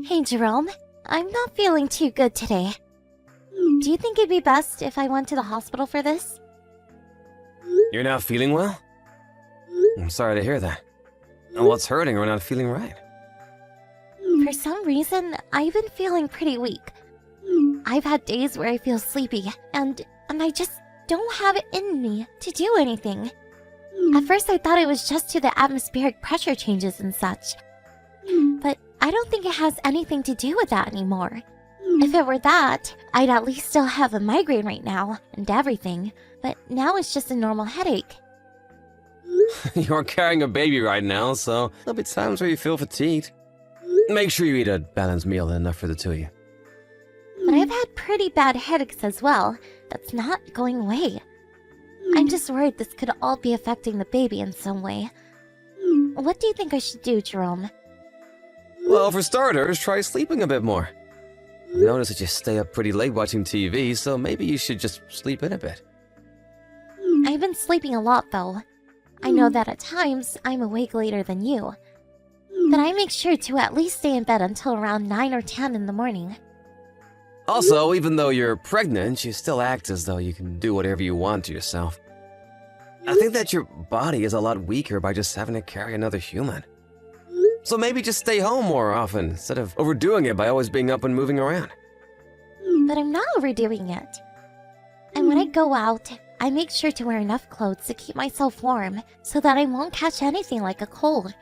Hey Jerome, I'm not feeling too good today. Do you think it'd be best if I went to the hospital for this? You're not feeling well? I'm sorry to hear that. What's hurting or not feeling right? For some reason, I've been feeling pretty weak. I've had days where I feel sleepy, and I just don't have it in me to do anything. At first I thought it was just to the atmospheric pressure changes and such. But I don't think it has anything to do with that anymore. If it were that, I'd at least still have a migraine right now, and everything. But now it's just a normal headache. You're carrying a baby right now, so there'll be times where you feel fatigued. Make sure you eat a balanced meal enough for the two of you. But I've had pretty bad headaches as well. That's not going away. I'm just worried this could all be affecting the baby in some way. What do you think I should do, Jerome? Well, for starters, try sleeping a bit more. I've noticed that you stay up pretty late watching TV, so maybe you should just sleep in a bit. I've been sleeping a lot, though. I know that at times, I'm awake later than you. But I make sure to at least stay in bed until around 9 or 10 in the morning. Also, even though you're pregnant, you still act as though you can do whatever you want to yourself. I think that your body is a lot weaker by just having to carry another human. So maybe just stay home more often, instead of overdoing it by always being up and moving around. But I'm not overdoing it. And when I go out, I make sure to wear enough clothes to keep myself warm, so that I won't catch anything like a cold.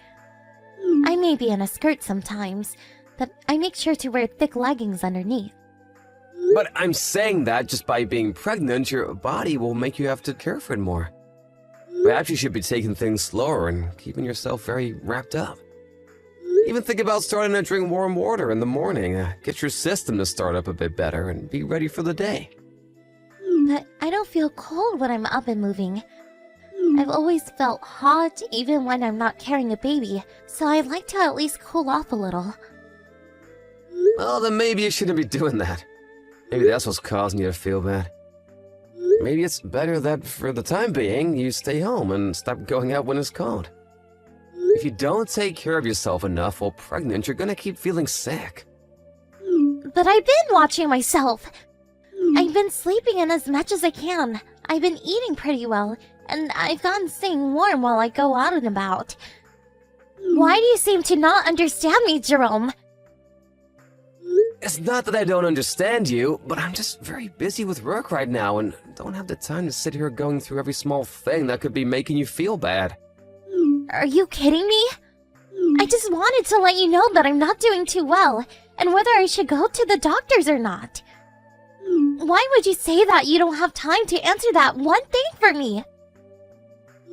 I may be in a skirt sometimes, but I make sure to wear thick leggings underneath. But I'm saying that just by being pregnant, your body will make you have to care for it more. Perhaps you should be taking things slower and keeping yourself very wrapped up. Even think about starting to drink warm water in the morning. Get your system to start up a bit better and be ready for the day. But I don't feel cold when I'm up and moving. I've always felt hot even when I'm not carrying a baby, so I'd like to at least cool off a little. Well, then maybe you shouldn't be doing that. Maybe that's what's causing you to feel bad. Maybe it's better that, for the time being, you stay home and stop going out when it's cold. If you don't take care of yourself enough while pregnant, you're gonna keep feeling sick. But I've been watching myself. I've been sleeping in as much as I can. I've been eating pretty well, and I've gotten staying warm while I go out and about. Why do you seem to not understand me, Jerome? It's not that I don't understand you, but I'm just very busy with work right now and don't have the time to sit here going through every small thing that could be making you feel bad. Are you kidding me? I just wanted to let you know that I'm not doing too well, and whether I should go to the doctors or not. Why would you say that you don't have time to answer that one thing for me?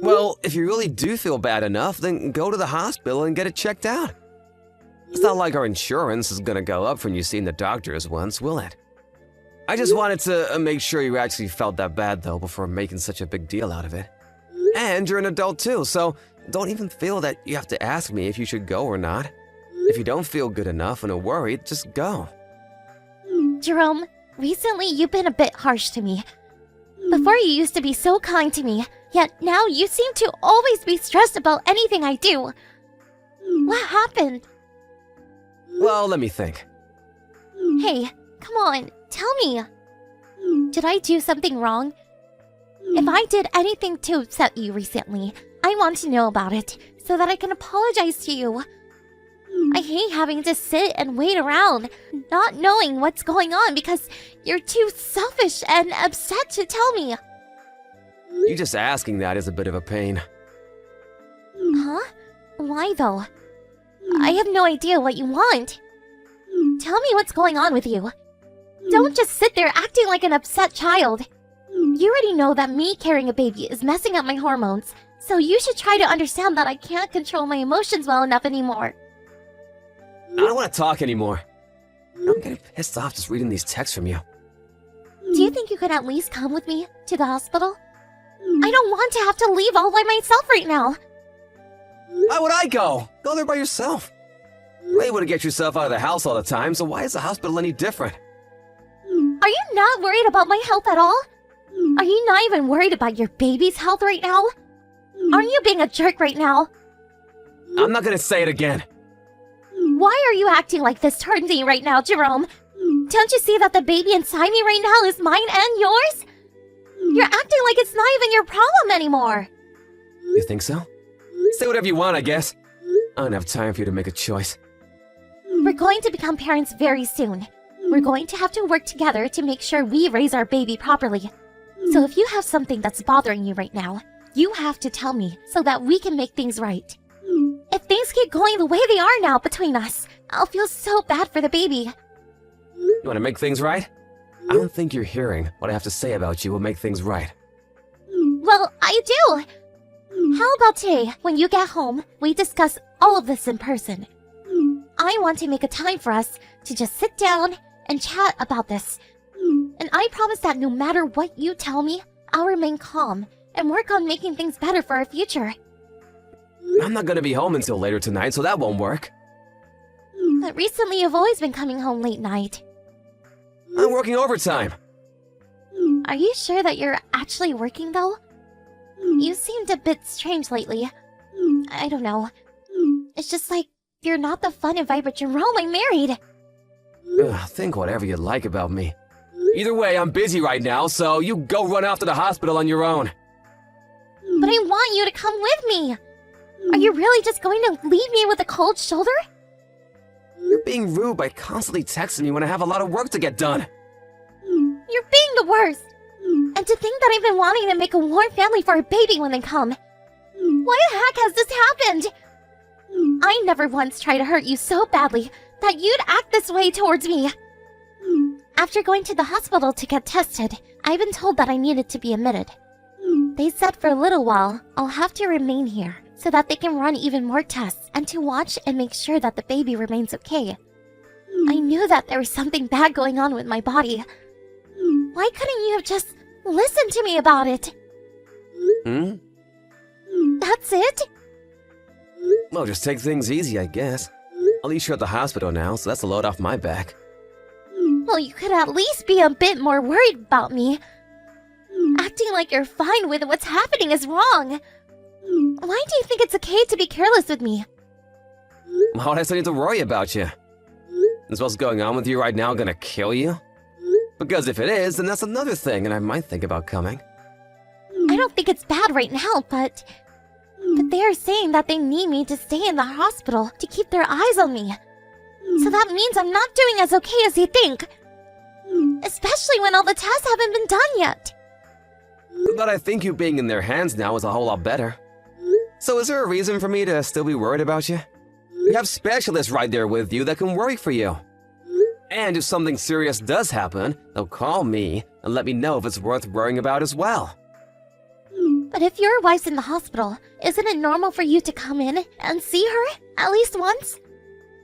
Well, if you really do feel bad enough, then go to the hospital and get it checked out. It's not like our insurance is gonna go up from you seeing the doctors once, will it? I just wanted to make sure you actually felt that bad, though, before making such a big deal out of it. And you're an adult, too, so don't even feel that you have to ask me if you should go or not. If you don't feel good enough and are worried, just go. Jerome, recently you've been a bit harsh to me. Before you used to be so kind to me, yet now you seem to always be stressed about anything I do. What happened? Well, let me think. Hey, come on, tell me. Did I do something wrong? If I did anything to upset you recently, I want to know about it, so that I can apologize to you. I hate having to sit and wait around, not knowing what's going on because you're too selfish and upset to tell me. You just asking that is a bit of a pain. Huh? Why though? I have no idea what you want. Tell me what's going on with you. Don't just sit there acting like an upset child. You already know that me carrying a baby is messing up my hormones, so you should try to understand that I can't control my emotions well enough anymore. I don't want to talk anymore. I'm getting pissed off just reading these texts from you. Do you think you could at least come with me to the hospital? I don't want to have to leave all by myself right now. Why would I go? Go there by yourself. You're able to get yourself out of the house all the time, so why is the hospital any different? Are you not worried about my health at all? Are you not even worried about your baby's health right now? Aren't you being a jerk right now? I'm not gonna say it again. Why Why are you acting like this toward me right now, Jerome? Don't you see that the baby inside me right now is mine and yours? You're acting like it's not even your problem anymore. You think so? Say whatever you want, I guess. I don't have time for you to make a choice. We're going to become parents very soon. We're going to have to work together to make sure we raise our baby properly. So if you have something that's bothering you right now, you have to tell me so that we can make things right. If things keep going the way they are now between us, I'll feel so bad for the baby. You want to make things right? I don't think you're hearing what I have to say about you will make things right. Well, I do. How about today, when you get home, we discuss all of this in person? I want to make a time for us to just sit down and chat about this. And I promise that no matter what you tell me, I'll remain calm and work on making things better for our future. I'm not gonna be home until later tonight, so that won't work. But recently you've always been coming home late night. I'm working overtime. Are you sure that you're actually working though? You seemed a bit strange lately. I don't know. It's just like you're not the fun and vibrant Jerome I married. Think whatever you like about me. Either way, I'm busy right now, so you go run off to the hospital on your own. But I want you to come with me. Are you really just going to leave me with a cold shoulder? You're being rude by constantly texting me when I have a lot of work to get done. You're being the worst. And to think that I've been wanting to make a warm family for our baby when they come. Why the heck has this happened? I never once tried to hurt you so badly that you'd act this way towards me. After going to the hospital to get tested, I've been told that I needed to be admitted. They said for a little while, I'll have to remain here so that they can run even more tests and to watch and make sure that the baby remains okay. I knew that there was something bad going on with my body. Why couldn't you have just listened to me about it? That's it? Well, just take things easy, I guess. At least you're at the hospital now, so that's a load off my back. Well, you could at least be a bit more worried about me. Acting like you're fine with what's happening is wrong. Why do you think it's okay to be careless with me? Why would I still need to worry about you? Is what's going on with you right now gonna kill you? Because if it is, then that's another thing, and I might think about coming. I don't think it's bad right now, but they are saying that they need me to stay in the hospital to keep their eyes on me. So that means I'm not doing as okay as you think. Especially when all the tests haven't been done yet. But I think you being in their hands now is a whole lot better. So is there a reason for me to still be worried about you? You have specialists right there with you that can worry for you. And if something serious does happen, they'll call me and let me know if it's worth worrying about as well. But if your wife's in the hospital, isn't it normal for you to come in and see her at least once?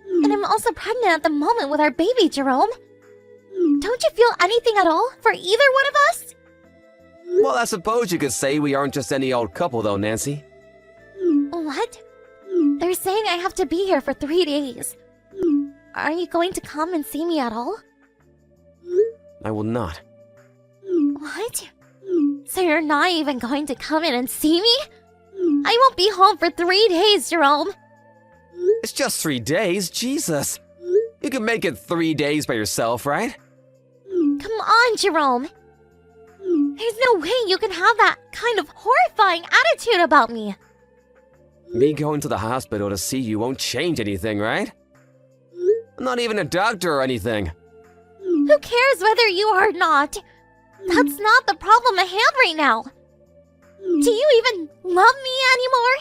And I'm also pregnant at the moment with our baby, Jerome. Don't you feel anything at all for either one of us? Well, I suppose you could say we aren't just any old couple though, Nancy. What? They're saying I have to be here for 3 days. Are you going to come and see me at all? I will not. What? So you're not even going to come in and see me? I won't be home for 3 days, Jerome. It's just 3 days, Jesus. You can make it 3 days by yourself, right? Come on, Jerome. There's no way you can have that kind of horrifying attitude about me. Me going to the hospital to see you won't change anything, right? I'm not even a doctor or anything. Who cares whether you are or not? That's not the problem at hand right now. Do you even love me anymore?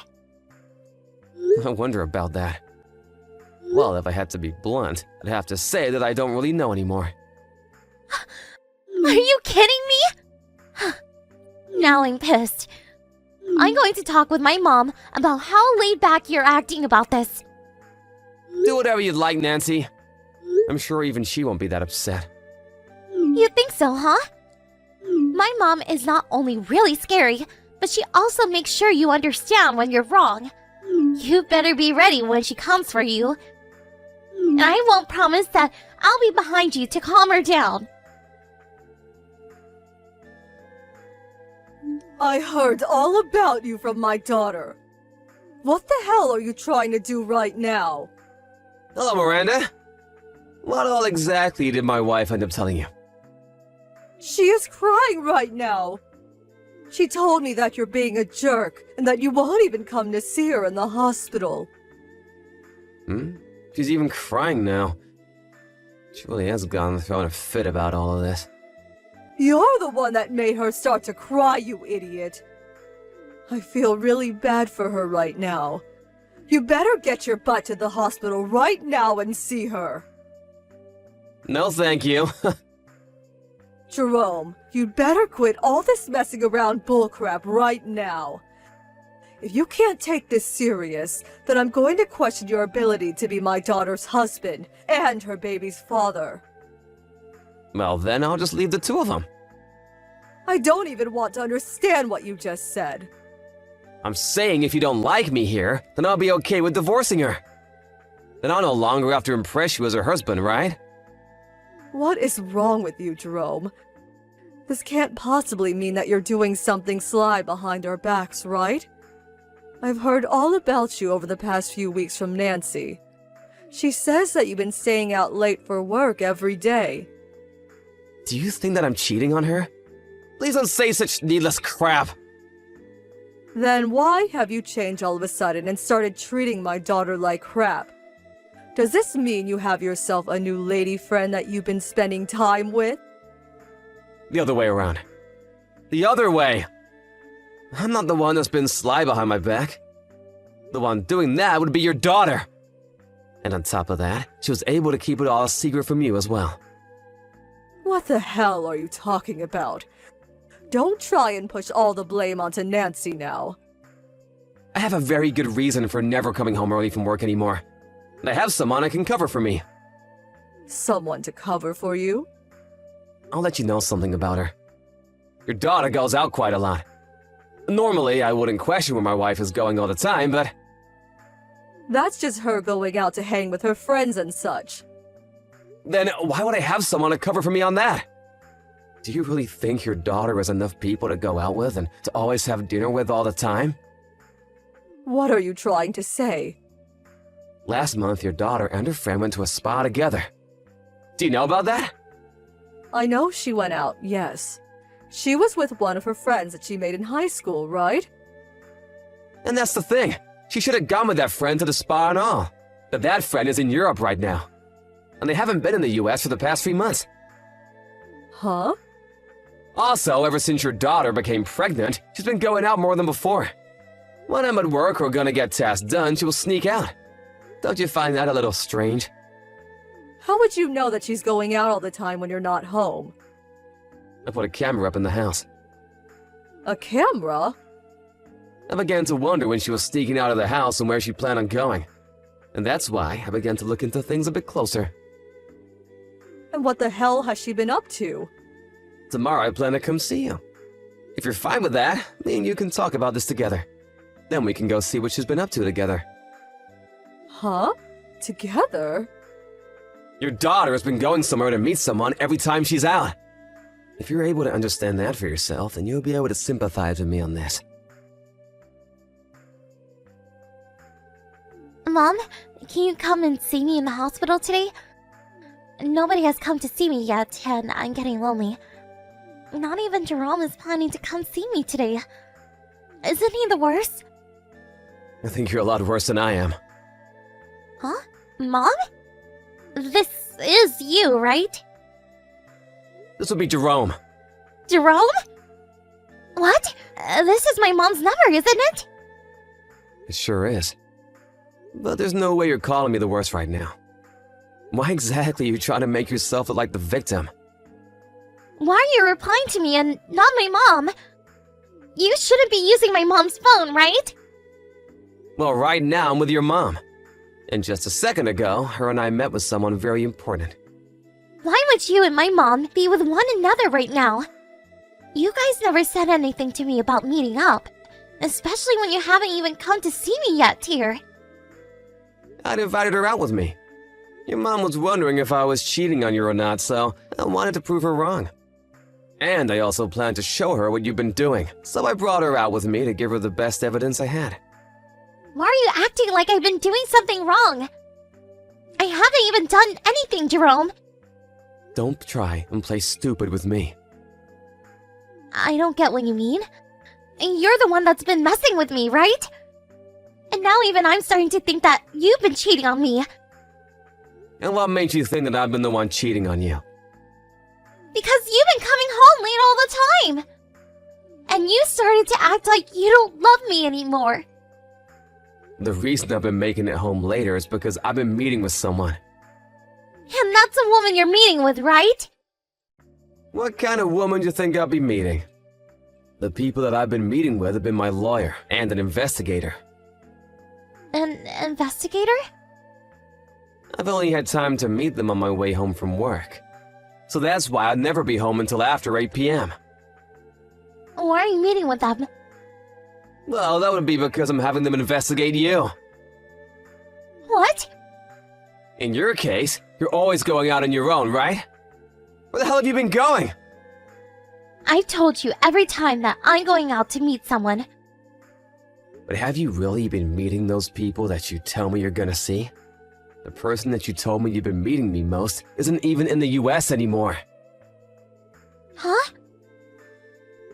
I wonder about that. Well, if I had to be blunt, I'd have to say that I don't really know anymore. Are you kidding me? Now I'm pissed. I'm going to talk with my mom about how laid back you're acting about this. Do whatever you'd like, Nancy. I'm sure even she won't be that upset. You think so, huh? My mom is not only really scary, but she also makes sure you understand when you're wrong. You better be ready when she comes for you. And I won't promise that I'll be behind you to calm her down. I heard all about you from my daughter. What the hell are you trying to do right now? Hello, Miranda. What all exactly did my wife end up telling you? She is crying right now. She told me that you're being a jerk and that you won't even come to see her in the hospital. She's even crying now. She really has gone throwing a fit about all of this. You're the one that made her start to cry, you idiot. I feel really bad for her right now. You better get your butt to the hospital right now and see her. No, thank you. Jerome, you'd better quit all this messing around bullcrap right now. If you can't take this serious, then I'm going to question your ability to be my daughter's husband and her baby's father. Well, then I'll just leave the two of them. I don't even want to understand what you just said. I'm saying if you don't like me here, then I'll be okay with divorcing her. Then I'll no longer have to impress you as her husband, right? What is wrong with you, Jerome? This can't possibly mean that you're doing something sly behind our backs, right? I've heard all about you over the past few weeks from Nancy. She says that you've been staying out late for work every day. Do you think that I'm cheating on her? Please don't say such needless crap. Then why have you changed all of a sudden and started treating my daughter like crap? Does this mean you have yourself a new lady friend that you've been spending time with? The other way around. The other way! I'm not the one that's been sly behind my back. The one doing that would be your daughter. And on top of that, she was able to keep it all a secret from you as well. What the hell are you talking about? Don't try and push all the blame onto Nancy now. I have a very good reason for never coming home early from work anymore. And I have someone that can cover for me. Someone to cover for you? I'll let you know something about her. Your daughter goes out quite a lot. Normally, I wouldn't question where my wife is going all the time, but... That's just her going out to hang with her friends and such. Then why would I have someone to cover for me on that? Do you really think your daughter has enough people to go out with and to always have dinner with all the time? What are you trying to say? Last month, your daughter and her friend went to a spa together. Do you know about that? I know she went out, yes. She was with one of her friends that she made in high school, right? And that's the thing. She should have gone with that friend to the spa and all. But that friend is in Europe right now. And they haven't been in the US for the past 3 months. Huh? Also, ever since your daughter became pregnant, she's been going out more than before. When I'm at work or gonna get tasks done, she will sneak out. Don't you find that a little strange? How would you know that she's going out all the time when you're not home? I put a camera up in the house. A camera? I began to wonder when she was sneaking out of the house and where she planned on going. And that's why I began to look into things a bit closer. And what the hell has she been up to? Tomorrow I plan to come see you. If you're fine with that, me and you can talk about this together. Then we can go see what she's been up to together. Huh? Together? Your daughter has been going somewhere to meet someone every time she's out. If you're able to understand that for yourself, then you'll be able to sympathize with me on this. Mom, can you come and see me in the hospital today? Nobody has come to see me yet, and I'm getting lonely. Not even Jerome is planning to come see me today. Isn't he the worst? I think you're a lot worse than I am. Huh? Mom? This is you, right? This would be Jerome. Jerome? What? This is my mom's number, isn't it? It sure is. But there's no way you're calling me the worst right now. Why exactly are you trying to make yourself look like the victim? Why are you replying to me and not my mom? You shouldn't be using my mom's phone, right? Well, right now I'm with your mom. And just a second ago, her and I met with someone very important. Why would you and my mom be with one another right now? You guys never said anything to me about meeting up, especially when you haven't even come to see me yet here. I'd invited her out with me. Your mom was wondering if I was cheating on you or not, so I wanted to prove her wrong. And I also planned to show her what you've been doing, so I brought her out with me to give her the best evidence I had. Why are you acting like I've been doing something wrong? I haven't even done anything, Jerome. Don't try and play stupid with me. I don't get what you mean. You're the one that's been messing with me, right? And now even I'm starting to think that you've been cheating on me. And what makes you think that I've been the one cheating on you? Because you've been coming home late all the time. And you started to act like you don't love me anymore. The reason I've been making it home later is because I've been meeting with someone. And that's a woman you're meeting with, right? What kind of woman do you think I'll be meeting? The people that I've been meeting with have been my lawyer and an investigator. An investigator? I've only had time to meet them on my way home from work. So that's why I'd never be home until after 8 p.m. Why are you meeting with them? Well, that would be because I'm having them investigate you. What? In your case, you're always going out on your own, right? Where the hell have you been going? I've told you every time that I'm going out to meet someone. But have you really been meeting those people that you tell me you're gonna see? The person that you told me you've been meeting me most isn't even in the US anymore. Huh?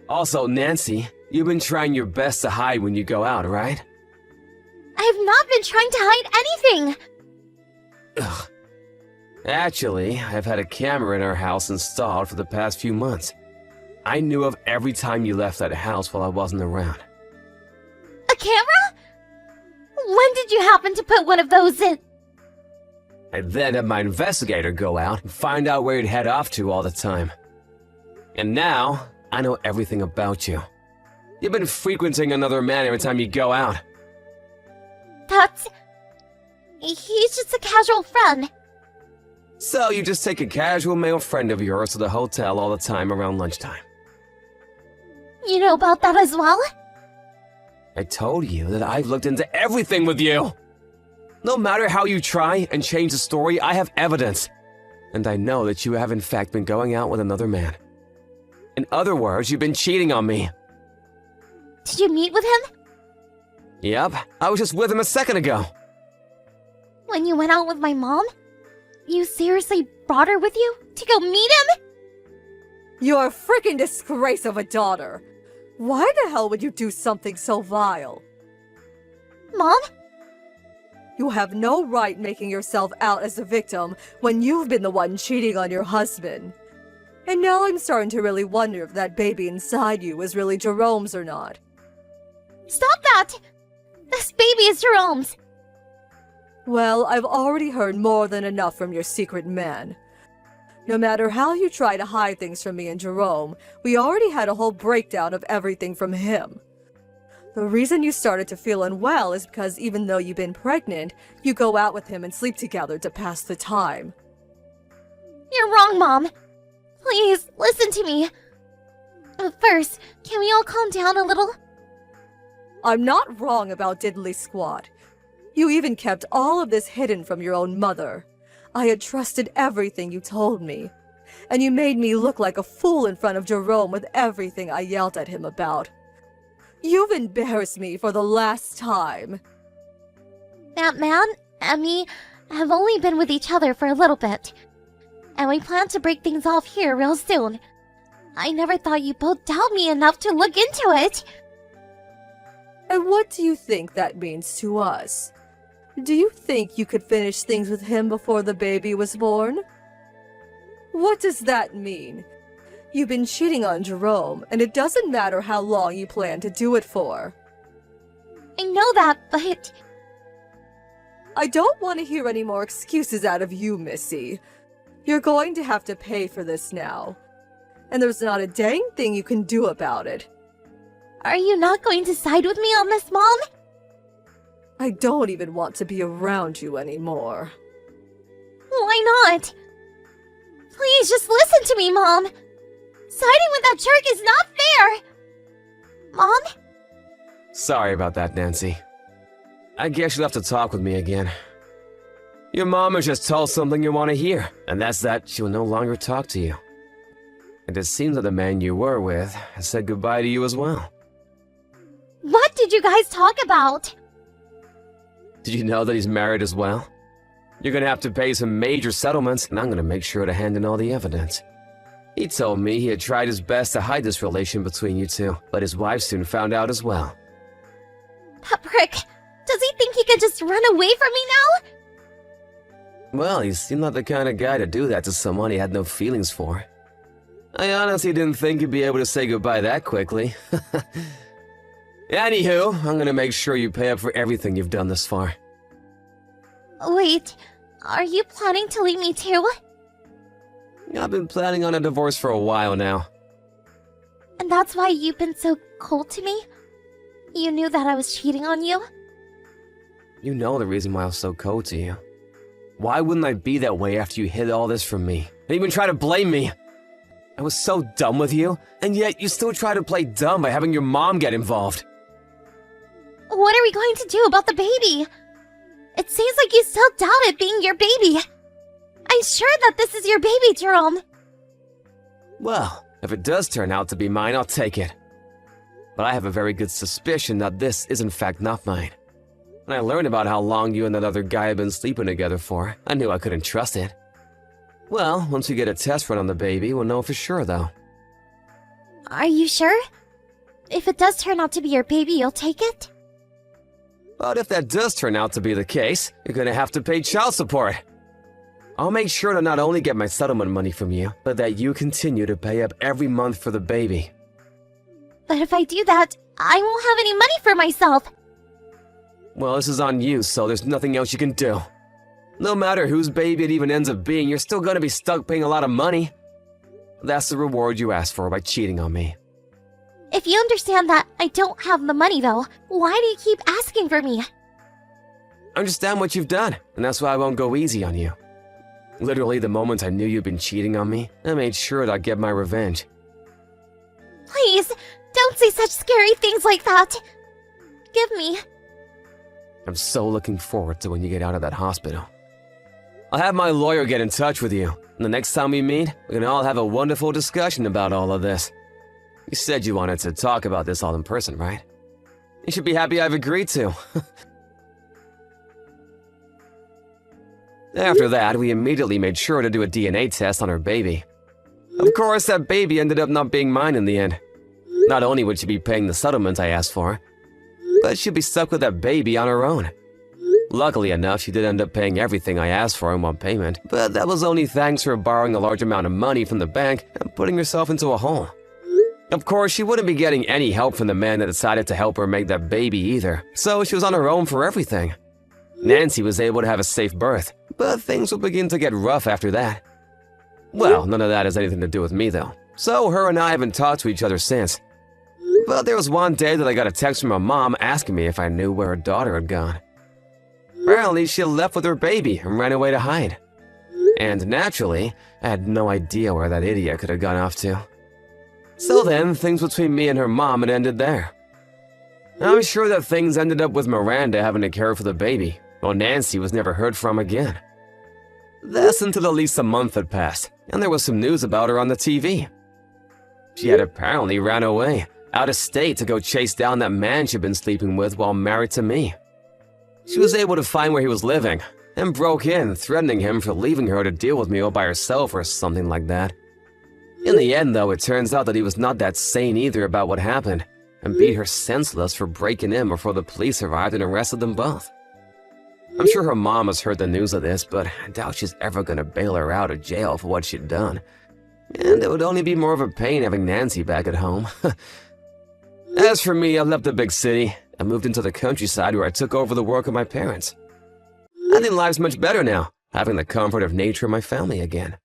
Also, Nancy, you've been trying your best to hide when you go out, right? I've not been trying to hide anything. Ugh. Actually, I've had a camera in our house installed for the past few months. I knew of every time you left that house while I wasn't around. A camera? When did you happen to put one of those in? I then had my investigator go out and find out where you'd head off to all the time. And now, I know everything about you. You've been frequenting another man every time you go out. He's just a casual friend. So you just take a casual male friend of yours to the hotel all the time around lunchtime. You know about that as well? I told you that I've looked into everything with you. No matter how you try and change the story, I have evidence. And I know that you have in fact been going out with another man. In other words, you've been cheating on me. Did you meet with him? Yep, I was just with him a second ago. When you went out with my mom? You seriously brought her with you to go meet him? You're a freaking disgrace of a daughter. Why the hell would you do something so vile? Mom? You have no right making yourself out as the victim when you've been the one cheating on your husband. And now I'm starting to really wonder if that baby inside you is really Jerome's or not. Stop that! This baby is Jerome's. Well, I've already heard more than enough from your secret man. No matter how you try to hide things from me and Jerome, we already had a whole breakdown of everything from him. The reason you started to feel unwell is because even though you've been pregnant, you go out with him and sleep together to pass the time. You're wrong, Mom. Please, listen to me. But first, can we all calm down a little? I'm not wrong about Diddly Squat. You even kept all of this hidden from your own mother. I had trusted everything you told me. And you made me look like a fool in front of Jerome with everything I yelled at him about. You've embarrassed me for the last time. That man and me have only been with each other for a little bit. And we plan to break things off here real soon. I never thought you both doubt me enough to look into it. And what do you think that means to us? Do you think you could finish things with him before the baby was born? What does that mean? You've been cheating on Jerome, and it doesn't matter how long you plan to do it for. I know that, but... I don't want to hear any more excuses out of you, Missy. You're going to have to pay for this now. And there's not a dang thing you can do about it. Are you not going to side with me on this, Mom? I don't even want to be around you anymore. Why not? Please just listen to me, Mom. Siding with that jerk is not fair. Mom? Sorry about that, Nancy. I guess you'll have to talk with me again. Your mom has just told something you want to hear, and that's that she will no longer talk to you. And it seems that the man you were with has said goodbye to you as well. What did you guys talk about? Did you know that he's married as well? You're gonna have to pay some major settlements, and I'm gonna make sure to hand in all the evidence. He told me he had tried his best to hide this relation between you two, but his wife soon found out as well. That prick! Does he think he can just run away from me now? Well, he seemed like the kind of guy to do that to someone he had no feelings for. I honestly didn't think you'd be able to say goodbye that quickly. Anywho, I'm gonna make sure you pay up for everything you've done this far. Wait, are you planning to leave me too? I've been planning on a divorce for a while now. And that's why you've been so cold to me? You knew that I was cheating on you? You know the reason why I was so cold to you. Why wouldn't I be that way after you hid all this from me, and even try to blame me? I was so done with you, and yet you still try to play dumb by having your mom get involved. What are we going to do about the baby? It seems like you still doubt it being your baby. I'm sure that this is your baby, Jerome. Well, if it does turn out to be mine, I'll take it. But I have a very good suspicion that this is in fact not mine. When I learned about how long you and that other guy had been sleeping together for, I knew I couldn't trust it. Well, once we get a test run on the baby, we'll know for sure, though. Are you sure? If it does turn out to be your baby, you'll take it? But if that does turn out to be the case, you're gonna have to pay child support. I'll make sure to not only get my settlement money from you, but that you continue to pay up every month for the baby. But if I do that, I won't have any money for myself. Well, this is on you, so there's nothing else you can do. No matter whose baby it even ends up being, you're still gonna be stuck paying a lot of money. That's the reward you asked for by cheating on me. If you understand that I don't have the money, though, why do you keep asking for me? I understand what you've done, and that's why I won't go easy on you. Literally, the moment I knew you'd been cheating on me, I made sure that I'd get my revenge. Please, don't say such scary things like that. Give me. I'm so looking forward to when you get out of that hospital. I'll have my lawyer get in touch with you, and the next time we meet, we can all have a wonderful discussion about all of this. You said you wanted to talk about this all in person, right? You should be happy I've agreed to. After that, we immediately made sure to do a DNA test on her baby. Of course, that baby ended up not being mine in the end. Not only would she be paying the settlement I asked for, but she'd be stuck with that baby on her own. Luckily enough, she did end up paying everything I asked for in one payment, but that was only thanks to her borrowing a large amount of money from the bank and putting herself into a hole. Of course, she wouldn't be getting any help from the man that decided to help her make that baby either, so she was on her own for everything. Nancy was able to have a safe birth, but things would begin to get rough after that. Well, none of that has anything to do with me though, so her and I haven't talked to each other since. But there was one day that I got a text from her mom asking me if I knew where her daughter had gone. Apparently, she had left with her baby and ran away to hide. And naturally, I had no idea where that idiot could have gone off to. So then, things between me and her mom had ended there. I'm sure that things ended up with Miranda having to care for the baby, while Nancy was never heard from again. That's until at least a month had passed, and there was some news about her on the TV. She had apparently ran away, out of state to go chase down that man she'd been sleeping with while married to me. She was able to find where he was living, and broke in, threatening him for leaving her to deal with me all by herself or something like that. In the end, though, it turns out that he was not that sane either about what happened, and beat her senseless for breaking in before the police arrived and arrested them both. I'm sure her mom has heard the news of this, but I doubt she's ever gonna bail her out of jail for what she'd done. And it would only be more of a pain having Nancy back at home. As for me, I left the big city and moved into the countryside where I took over the work of my parents. I think life's much better now, having the comfort of nature and my family again.